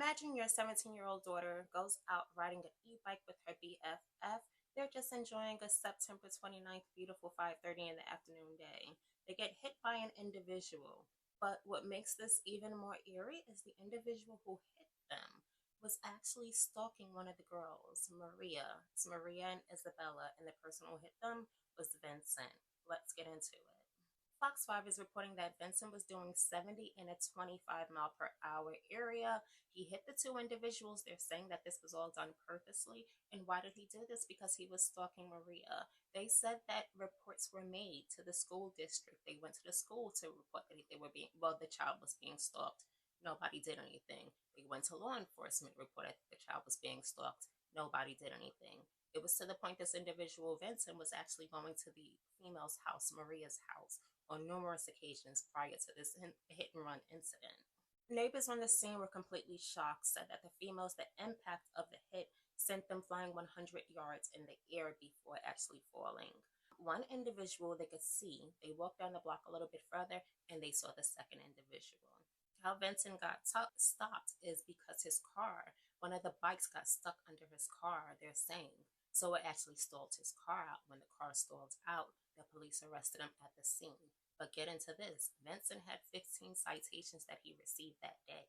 Imagine your 17-year-old daughter goes out riding an e-bike with her BFF. They're just enjoying a September 29th beautiful 5:30 in the afternoon day. They get hit by an individual. But what makes this even more eerie is the individual who hit them was actually stalking one of the girls, Maria. It's Maria and Isabella, and the person who hit them was Vincent. Let's get into it. Fox 5 is reporting that Vincent was doing 70 in a 25-mile-per-hour area. He hit the two individuals. They're saying that this was all done purposely. And why did he do this? Because he was stalking Maria. They said that reports were made to the school district. They went to the school to report that the child was being stalked. Nobody did anything. They went to law enforcement, reported that the child was being stalked. Nobody did anything. It was to the point this individual, Vincent, was actually going to the female's house, Maria's house, on numerous occasions prior to this hit and run incident. Neighbors on the scene were completely shocked, said that the females, the impact of the hit sent them flying 100 yards in the air before actually falling. One individual they could see, they walked down the block a little bit further and they saw the second individual. How Vincent got stopped is because his car, one of the bikes got stuck under his car, they're saying. So it actually stalled his car out. When the car stalled out, the police arrested him at the scene. But get into this, Vincent had 15 citations that he received that day.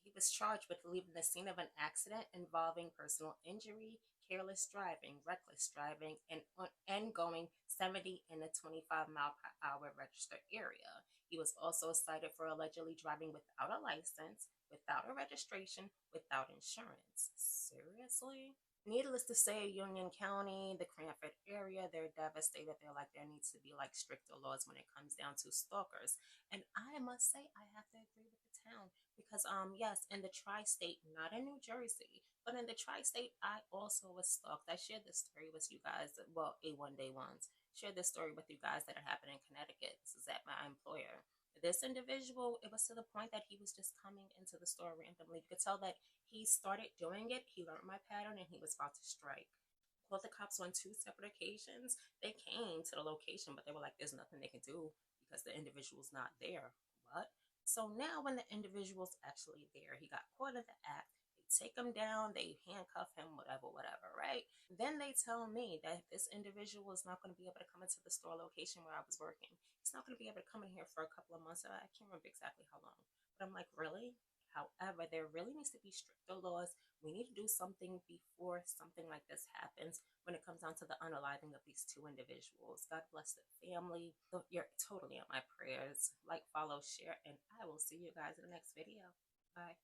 He was charged with leaving the scene of an accident involving personal injury, careless driving, reckless driving, and going 70 in a 25-mile-per-hour registered area. He was also cited for allegedly driving without a license, without a registration, without insurance. Seriously? Needless to say, Union County, the Cranford area, they're devastated. They're like, there needs to be like stricter laws when it comes down to stalkers. And I must say, I have to agree with the town because, yes, in the tri-state, not in New Jersey, but in the tri-state, I also was stalked. I shared this story with you guys, well, A1 Day Ones. Shared this story with you guys that are happening in Connecticut. This is at my employer. This individual, it was to the point that he was just coming into the store randomly. You could tell that he started doing it, he learned my pattern, and he was about to strike. Called the cops on two separate occasions. They came to the location, but they were like, there's nothing they can do because the individual's not there. What? So now when the individual's actually there, he got caught in the act. They take him down, they handcuff him, whatever, right? Then they tell me that this individual is not going to be able to come into the store location where I was working. He's not going to be able to come in here for a couple of months. I can't remember exactly how long. But I'm like, really? However, there really needs to be stricter laws. We need to do something before something like this happens when it comes down to the unaliving of these two individuals. God bless the family. You're totally on my prayers. Like, follow, share, and I will see you guys in the next video. Bye.